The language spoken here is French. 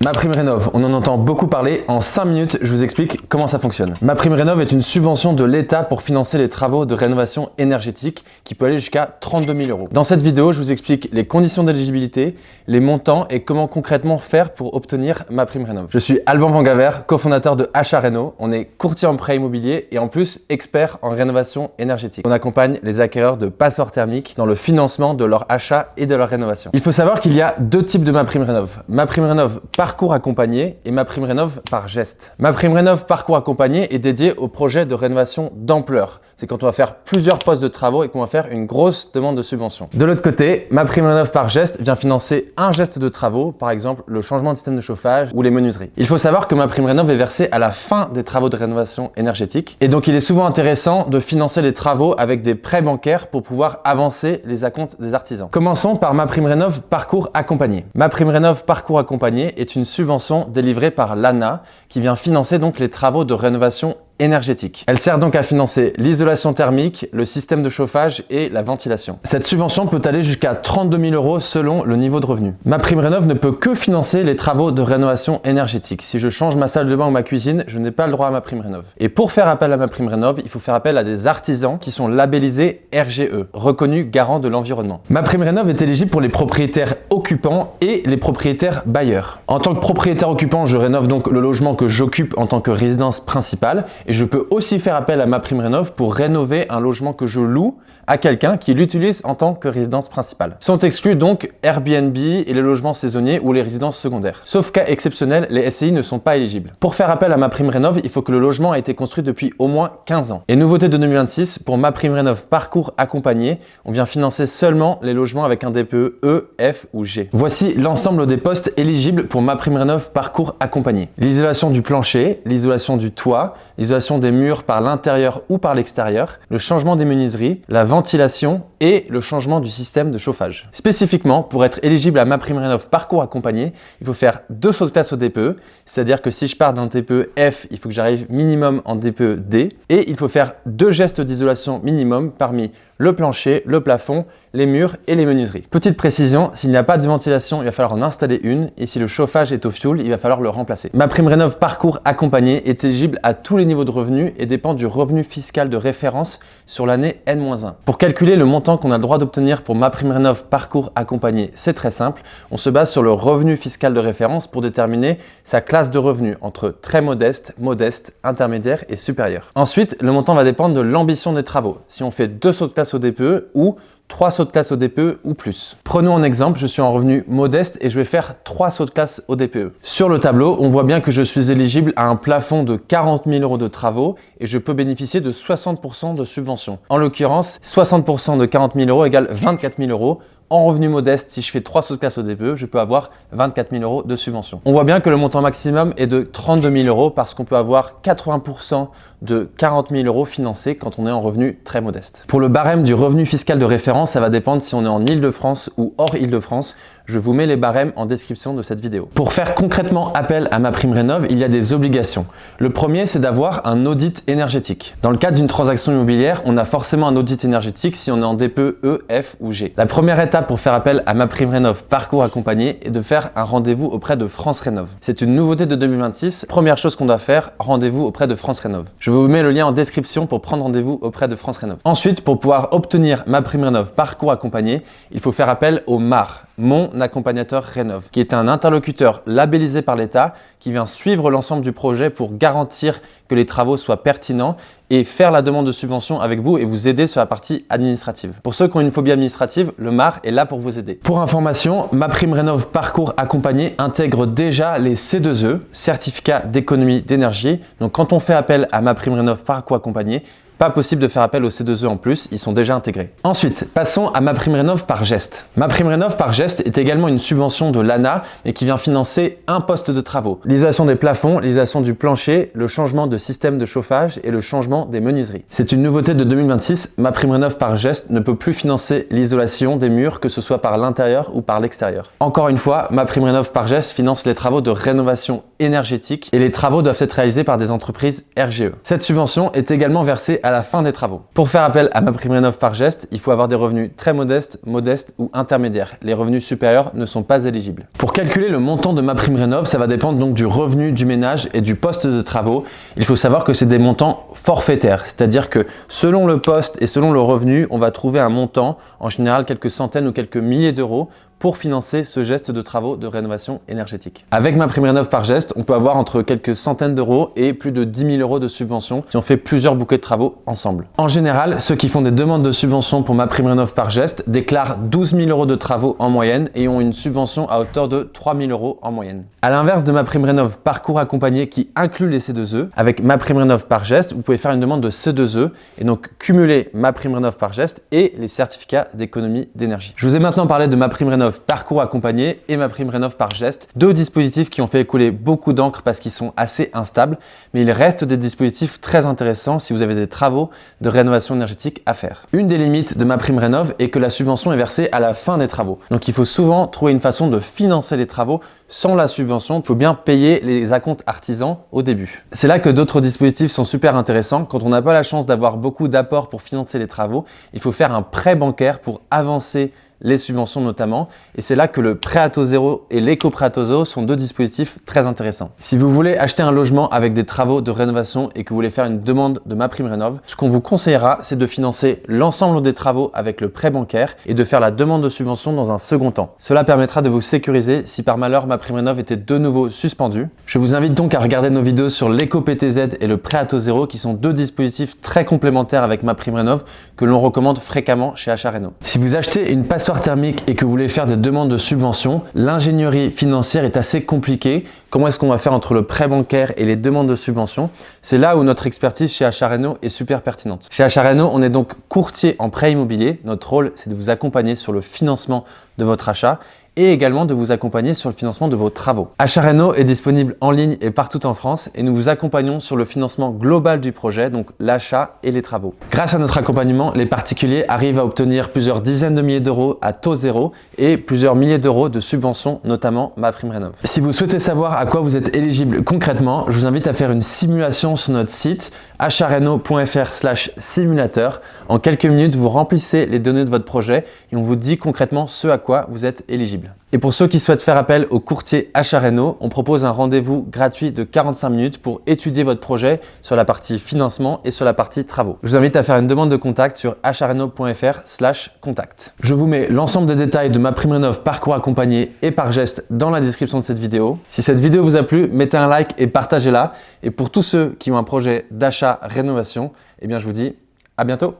MaPrimeRénov', on en entend beaucoup parler. En 5 minutes, je vous explique comment ça fonctionne. MaPrimeRénov' est une subvention de l'État pour financer les travaux de rénovation énergétique qui peut aller jusqu'à 32 000 €. Dans cette vidéo, je vous explique les conditions d'éligibilité, les montants et comment concrètement faire pour obtenir MaPrimeRénov'. Je suis Alban Vangaver, cofondateur de Achat Réno. On est courtier en prêt immobilier et en plus expert en rénovation énergétique. On accompagne les acquéreurs de passoires thermiques dans le financement de leur achat et de leur rénovation. Il faut savoir qu'il y a deux types de MaPrimeRénov'. MaPrimeRénov' parcours accompagné et MaPrimeRénov' par geste. MaPrimeRénov' parcours accompagné est dédié au projet de rénovation d'ampleur. C'est quand on va faire plusieurs postes de travaux et qu'on va faire une grosse demande de subvention. De l'autre côté, MaPrimeRénov' par geste vient financer un geste de travaux, par exemple le changement de système de chauffage ou les menuiseries. Il faut savoir que MaPrimeRénov' est versé à la fin des travaux de rénovation énergétique et donc il est souvent intéressant de financer les travaux avec des prêts bancaires pour pouvoir avancer les acomptes des artisans. Commençons par MaPrimeRénov' parcours accompagné. MaPrimeRénov' parcours accompagné est une subvention délivrée par l'ANA qui vient financer donc les travaux de rénovation énergétique. Elle sert donc à financer l'isolation thermique, le système de chauffage et la ventilation. Cette subvention peut aller jusqu'à 32 000 € selon le niveau de revenu. MaPrimeRénov' ne peut que financer les travaux de rénovation énergétique. Si je change ma salle de bain ou ma cuisine, je n'ai pas le droit à MaPrimeRénov'. Et pour faire appel à MaPrimeRénov', il faut faire appel à des artisans qui sont labellisés RGE, reconnus garants de l'environnement. MaPrimeRénov' est éligible pour les propriétaires occupants et les propriétaires bailleurs. En tant que propriétaire occupant, je rénove donc le logement que j'occupe en tant que résidence principale. Et je peux aussi faire appel à MaPrimeRénov' pour rénover un logement que je loue à quelqu'un qui l'utilise en tant que résidence principale. Sont exclus donc Airbnb et les logements saisonniers ou les résidences secondaires. Sauf cas exceptionnel, les SCI ne sont pas éligibles. Pour faire appel à MaPrimeRénov', il faut que le logement ait été construit depuis au moins 15 ans. Et nouveauté de 2026, pour MaPrimeRénov' parcours accompagné, on vient financer seulement les logements avec un DPE E, F ou G. Voici l'ensemble des postes éligibles pour MaPrimeRénov' parcours accompagné. L'isolation du plancher, l'isolation du toit, l'isolation des murs par l'intérieur ou par l'extérieur, le changement des menuiseries, la ventilation et le changement du système de chauffage. Spécifiquement, pour être éligible à MaPrimeRénov' parcours accompagné, il faut faire 2 sauts de classe au DPE, c'est-à-dire que si je pars d'un DPE F, il faut que j'arrive minimum en DPE D, et il faut faire 2 gestes d'isolation minimum parmi le plancher, le plafond, les murs et les menuiseries. Petite précision, s'il n'y a pas de ventilation, il va falloir en installer une, et si le chauffage est au fioul, il va falloir le remplacer. MaPrimeRénov' parcours accompagné est éligible à tous les niveaux de revenus et dépend du revenu fiscal de référence sur l'année N-1. Pour calculer le montant qu'on a le droit d'obtenir pour MaPrimeRénov' parcours accompagné, c'est très simple. On se base sur le revenu fiscal de référence pour déterminer sa classe de revenus entre très modeste, modeste, intermédiaire et supérieur. Ensuite, le montant va dépendre de l'ambition des travaux. Si on fait 2 sauts de classe au DPE ou 3 sauts de classe au DPE ou plus. Prenons un exemple, je suis en revenu modeste et je vais faire 3 sauts de classe au DPE. Sur le tableau, on voit bien que je suis éligible à un plafond de 40 000 € de travaux et je peux bénéficier de 60% de subvention. En l'occurrence, 60% de 40 000 € égale 24 000 €. En revenu modeste, si je fais 3 sauts de classe au DPE, je peux avoir 24 000 € de subvention. On voit bien que le montant maximum est de 32 000 € parce qu'on peut avoir 80% de 40 000 € financés quand on est en revenu très modeste. Pour le barème du revenu fiscal de référence, ça va dépendre si on est en Île-de-France ou hors Île-de-France. Je vous mets les barèmes en description de cette vidéo. Pour faire concrètement appel à MaPrimeRénov', il y a des obligations. Le premier, c'est d'avoir un audit énergétique. Dans le cadre d'une transaction immobilière, on a forcément un audit énergétique si on est en DPE E, F ou G. La première étape pour faire appel à MaPrimeRénov' parcours accompagné est de faire un rendez-vous auprès de France Rénov'. C'est une nouveauté de 2026. Première chose qu'on doit faire, rendez-vous auprès de France Rénov'. Je vous mets le lien en description pour prendre rendez-vous auprès de France Rénov'. Ensuite, pour pouvoir obtenir MaPrimeRénov' parcours accompagné, il faut faire appel au MAR, Mon Accompagnateur Rénov', qui est un interlocuteur labellisé par l'État qui vient suivre l'ensemble du projet pour garantir que les travaux soient pertinents et faire la demande de subvention avec vous et vous aider sur la partie administrative. Pour ceux qui ont une phobie administrative, le MAR est là pour vous aider. Pour information, MaPrimeRénov' parcours accompagné intègre déjà les C2E, certificats d'économie d'énergie. Donc quand on fait appel à MaPrimeRénov' parcours accompagné, pas possible de faire appel aux C2E en plus, ils sont déjà intégrés. Ensuite, passons à MaPrimeRénov' par geste. MaPrimeRénov' par geste est également une subvention de l'ANA et qui vient financer un poste de travaux. L'isolation des plafonds, l'isolation du plancher, le changement de système de chauffage et le changement des menuiseries. C'est une nouveauté de 2026, MaPrimeRénov' par geste ne peut plus financer l'isolation des murs, que ce soit par l'intérieur ou par l'extérieur. Encore une fois, MaPrimeRénov' par geste finance les travaux de rénovation énergétique et les travaux doivent être réalisés par des entreprises RGE. Cette subvention est également versée à la fin des travaux. Pour faire appel à MaPrimeRénov' par geste, il faut avoir des revenus très modestes, modestes ou intermédiaires. Les revenus supérieurs ne sont pas éligibles. Pour calculer le montant de MaPrimeRénov', ça va dépendre donc du revenu du ménage et du poste de travaux. Il faut savoir que c'est des montants forfaitaires, c'est-à-dire que selon le poste et selon le revenu, on va trouver un montant, en général quelques centaines ou quelques milliers d'euros, pour financer ce geste de travaux de rénovation énergétique. Avec MaPrimeRénov' par geste, on peut avoir entre quelques centaines d'euros et plus de 10 000 euros de subvention si on fait plusieurs bouquets de travaux ensemble. En général, ceux qui font des demandes de subvention pour MaPrimeRénov' par geste déclarent 12 000 euros de travaux en moyenne et ont une subvention à hauteur de 3 000 euros en moyenne. À l'inverse de MaPrimeRénov' parcours accompagné qui inclut les C2E, avec MaPrimeRénov' par geste, vous pouvez faire une demande de C2E et donc cumuler MaPrimeRénov' par geste et les certificats d'économie d'énergie. Je vous ai maintenant parlé de MaPrimeRénov' parcours accompagné et MaPrimeRénov' par geste, deux dispositifs qui ont fait écouler beaucoup d'encre parce qu'ils sont assez instables, mais il reste des dispositifs très intéressants si vous avez des travaux de rénovation énergétique à faire. Une des limites de MaPrimeRénov' est que la subvention est versée à la fin des travaux. Donc il faut souvent trouver une façon de financer les travaux sans la subvention. Il faut bien payer les acomptes artisans au début. C'est là que d'autres dispositifs sont super intéressants. Quand on n'a pas la chance d'avoir beaucoup d'apports pour financer les travaux, il faut faire un prêt bancaire pour avancer les subventions notamment, et c'est là que le prêt à taux zéro et l'éco-prêt à taux zéro sont deux dispositifs très intéressants. Si vous voulez acheter un logement avec des travaux de rénovation et que vous voulez faire une demande de MaPrimeRénov', ce qu'on vous conseillera, c'est de financer l'ensemble des travaux avec le prêt bancaire et de faire la demande de subvention dans un second temps. Cela permettra de vous sécuriser si par malheur MaPrimeRénov' était de nouveau suspendu. Je vous invite donc à regarder nos vidéos sur l'éco-PTZ et le prêt à taux zéro qui sont deux dispositifs très complémentaires avec MaPrimeRénov' que l'on recommande fréquemment chez Achat Réno. Si vous achetez une passoire thermique et que vous voulez faire des demandes de subvention, l'ingénierie financière est assez compliquée. Comment est-ce qu'on va faire entre le prêt bancaire et les demandes de subvention? C'est là où notre expertise chez Achat Réno est super pertinente. Chez Achat Réno, on est donc courtier en prêt immobilier. Notre rôle, c'est de vous accompagner sur le financement de votre achat et également de vous accompagner sur le financement de vos travaux. Achat Réno est disponible en ligne et partout en France et nous vous accompagnons sur le financement global du projet, donc l'achat et les travaux. Grâce à notre accompagnement, les particuliers arrivent à obtenir plusieurs dizaines de milliers d'euros à taux zéro et plusieurs milliers d'euros de subventions, notamment MaPrimeRénov'. Si vous souhaitez savoir à quoi vous êtes éligible concrètement, je vous invite à faire une simulation sur notre site achatréno.fr/simulateur. En quelques minutes, vous remplissez les données de votre projet et on vous dit concrètement ce à quoi vous êtes éligible. Et pour ceux qui souhaitent faire appel au courtier Achat Réno, on propose un rendez-vous gratuit de 45 minutes pour étudier votre projet sur la partie financement et sur la partie travaux. Je vous invite à faire une demande de contact sur achatréno.fr/contact. Je vous mets l'ensemble des détails de MaPrimeRénov' parcours accompagné et par geste dans la description de cette vidéo. Si cette vidéo vous a plu, mettez un like et partagez-la. Et pour tous ceux qui ont un projet d'achat rénovation, eh bien je vous dis à bientôt.